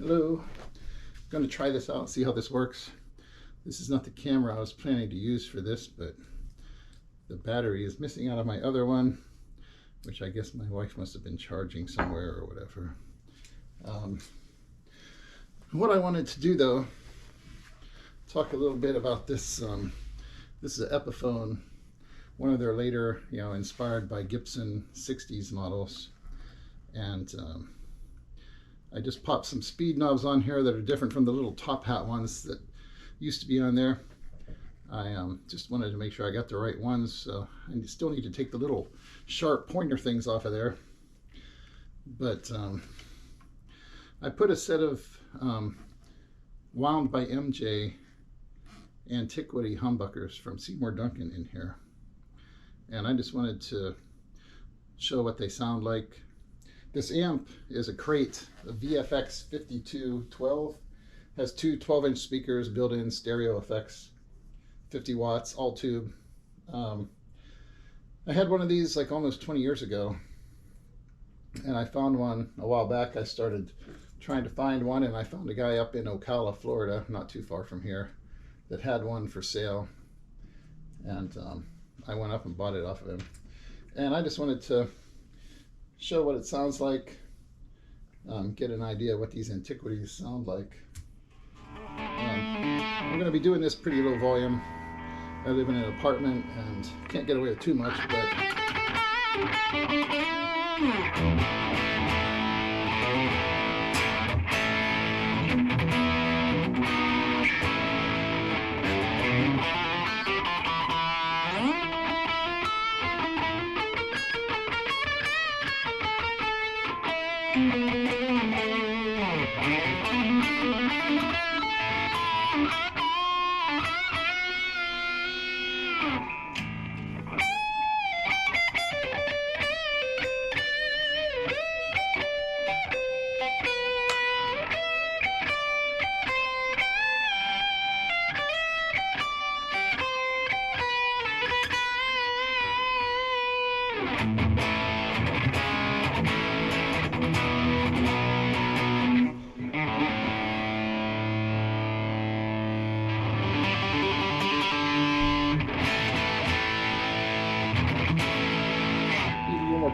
Hello, I'm going to try this out and see how this works. This is not the camera I was planning to use for this, but the battery is missing out of my other one, which I guess my wife must have been charging somewhere or whatever. What I wanted to do though, talk a little bit about this. This is an Epiphone, one of their later, inspired by Gibson 60s models. And I just popped some speed knobs on here that are different from the little top hat ones that used to be on there. I just wanted to make sure I got the right ones. So I still need to take the little sharp pointer things off of there. But I put a set of wound by MJ Antiquity humbuckers from Seymour Duncan in here. And I just wanted to show what they sound like. This amp is a Crate VFX-5212. Has two 12-inch speakers, built-in stereo effects, 50 watts, all tube. I had one of these like almost 20 years ago, and I found one a while back. I started trying to find one, and I found a guy up in Ocala, Florida, not too far from here, that had one for sale. And I went up and bought it off of him. And I just wanted to show what it sounds like, get an idea what these antiquities sound like. I'm going to be doing this pretty low volume. I live in an apartment and can't get away with too much, but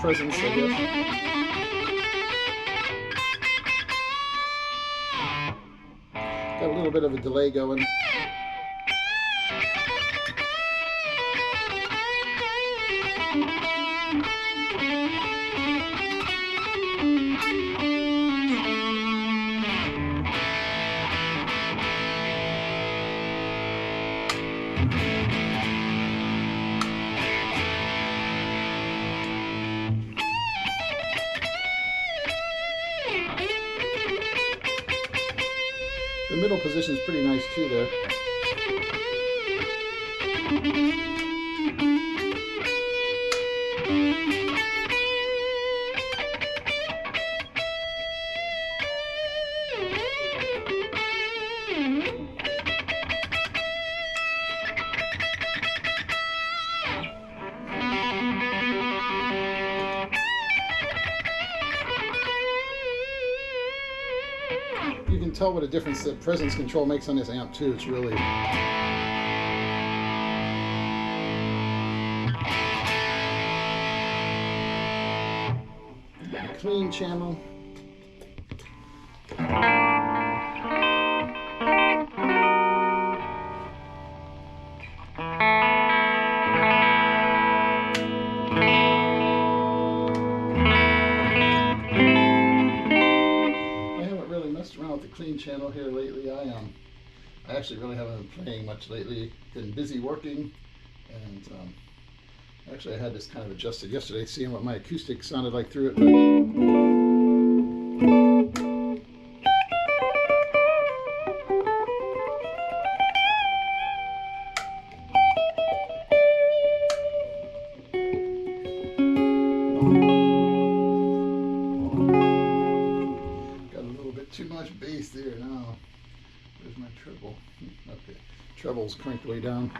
presence, I guess. Got a little bit of a delay going. The middle position is pretty nice too there. You can tell what a difference the presence control makes on this amp too. It's really a clean channel. Around with the clean channel here lately. I actually really haven't been playing much lately. Been busy working, and actually I had this kind of adjusted yesterday, seeing what my acoustic sounded like through it. Too much bass there now. Where's my treble? Okay, treble's cranked way down.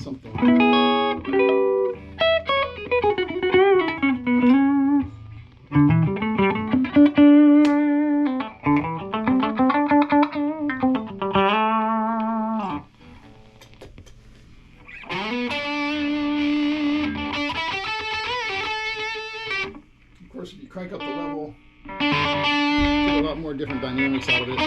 something. Of course, if you crank up the level, get a lot more different dynamics out of it.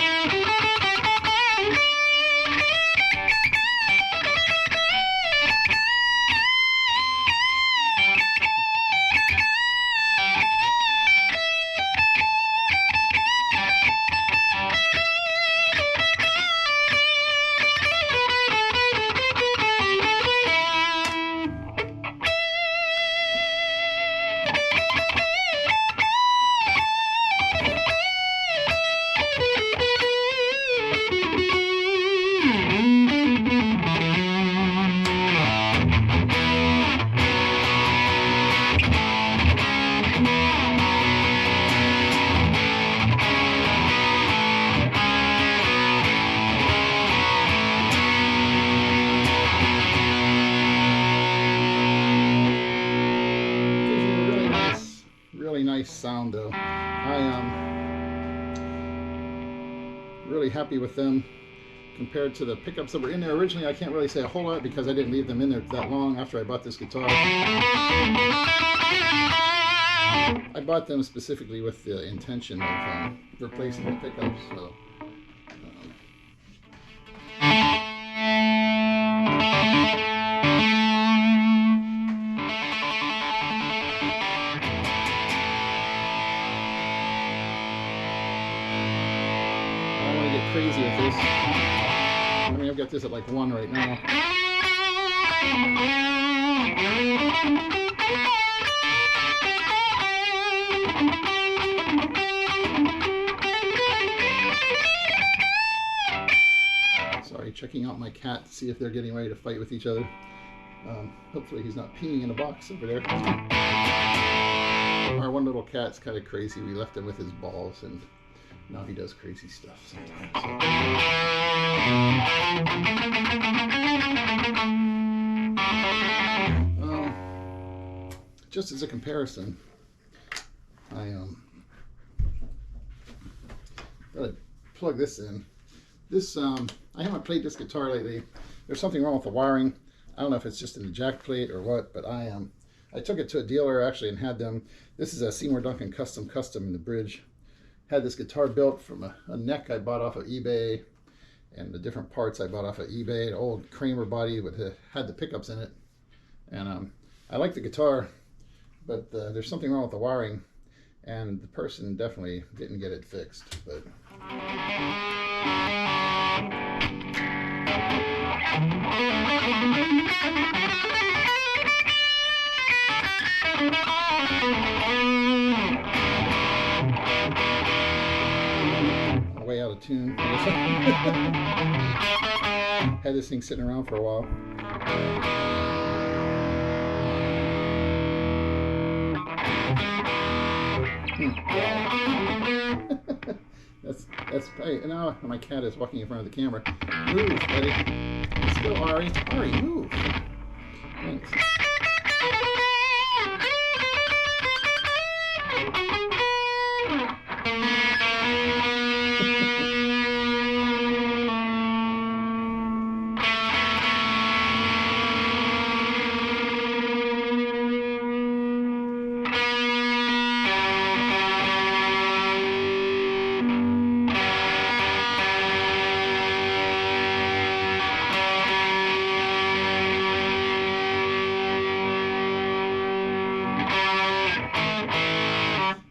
Nice sound though. I am really happy with them compared to the pickups that were in there originally. I can't really say a whole lot because I didn't leave them in there that long after I bought this guitar. I bought them specifically with the intention of replacing the pickups. So. Crazy with this. I mean, I've got this at like 1 right now. Sorry, checking out my cat to see if they're getting ready to fight with each other. Hopefully he's not peeing in a box over there. Our one little cat's kind of crazy. We left him with his balls and now he does crazy stuff sometimes. Just as a comparison, I gotta plug this in. This I haven't played this guitar lately. There's something wrong with the wiring. I don't know if it's just in the jack plate or what, but I took it to a dealer actually and had them. This is a Seymour Duncan custom in the bridge. Had this guitar built from a neck I bought off of eBay, and the different parts I bought off of eBay. An old Kramer body with had the pickups in it, and I like the guitar, but there's something wrong with the wiring, and the person definitely didn't get it fixed. But way out of tune. Had this thing sitting around for a while. That's hey, now my cat is walking in front of the camera. Move, buddy. Still Ari. Ari, move. Thanks.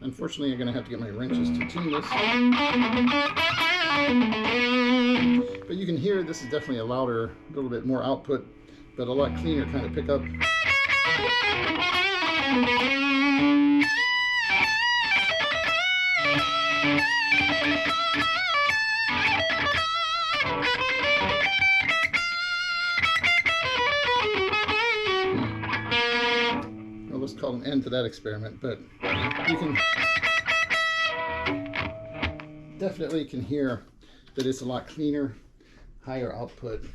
Unfortunately, I'm going to have to get my wrenches to tune this. But you can hear this is definitely a louder, a little bit more output, but a lot cleaner kind of pickup. Well, let's call an end to that experiment, but you can definitely hear that it's a lot cleaner, higher output,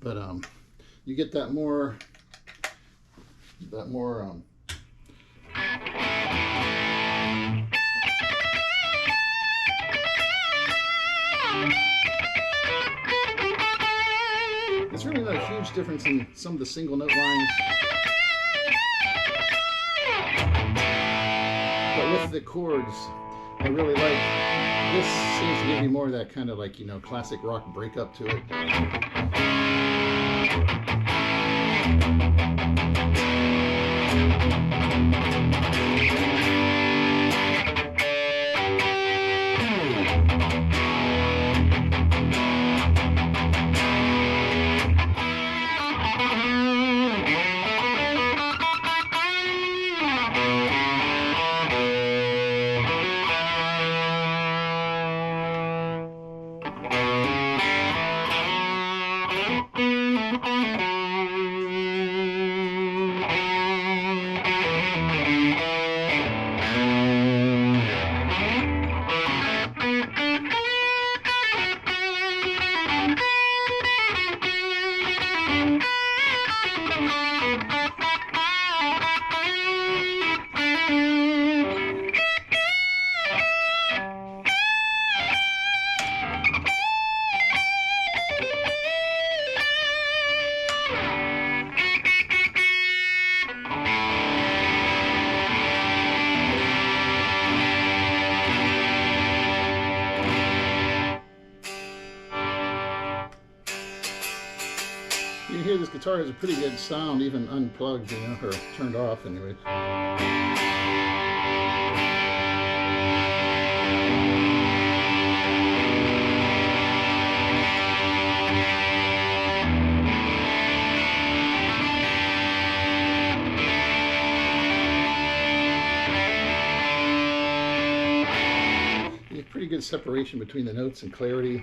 but you get that more it's really not a huge difference in some of the single note lines, but with the chords, I really like this. Seems to give you more of that kind of like, you know, classic rock breakup to it. You can hear this guitar has a pretty good sound, even unplugged, you know, or turned off anyway. You get pretty good separation between the notes and clarity.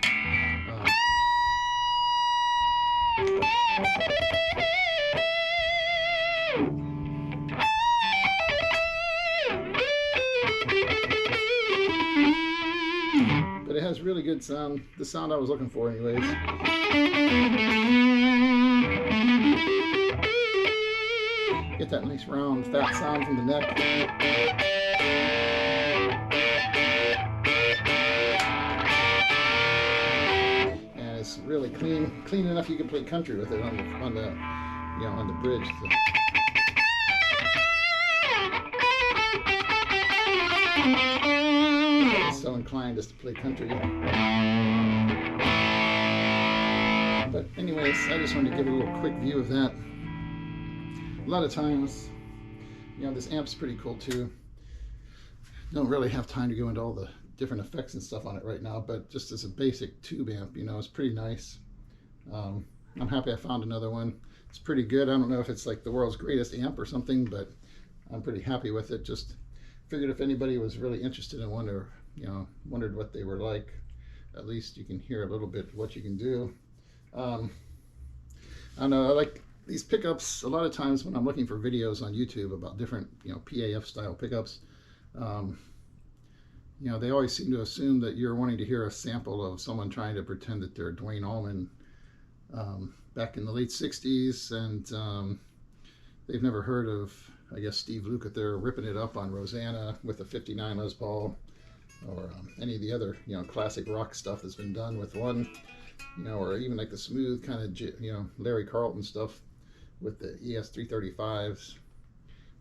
But it has really good sound, the sound I was looking for anyways. Get that nice round fat sound from the neck. And it's really clean enough you can play country with it on the bridge. So. So inclined just to play country. But anyways, I just wanted to give a little quick view of that. A lot of times, you know, this amp's pretty cool too. Don't really have time to go into all the different effects and stuff on it right now, but just as a basic tube amp, you know, it's pretty nice. I'm happy I found another one. It's pretty good. I don't know if it's like the world's greatest amp or something, but I'm pretty happy with it. Just figured if anybody was really interested in one, or wondered what they were like, at least you can hear a little bit what you can do. I don't know, I like these pickups. A lot of times when I'm looking for videos on YouTube about different, PAF style pickups, they always seem to assume that you're wanting to hear a sample of someone trying to pretend that they're Dwayne Allman back in the late 60s, and they've never heard of, I guess, Steve Lukather ripping it up on Rosanna with a 59 Les Paul, or any of the other, classic rock stuff that's been done with one, or even like the smooth kind of, Larry Carlton stuff with the ES335s.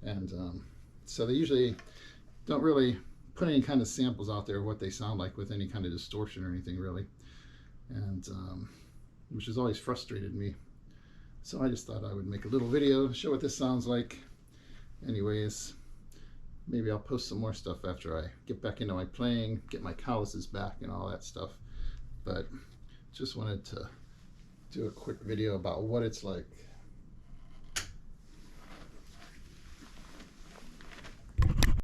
And so they usually don't really put any kind of samples out there of what they sound like with any kind of distortion or anything really. And which has always frustrated me. So I just thought I would make a little video, show what this sounds like. Anyways, maybe I'll post some more stuff after I get back into my playing, get my calluses back and all that stuff. But just wanted to do a quick video about what it's like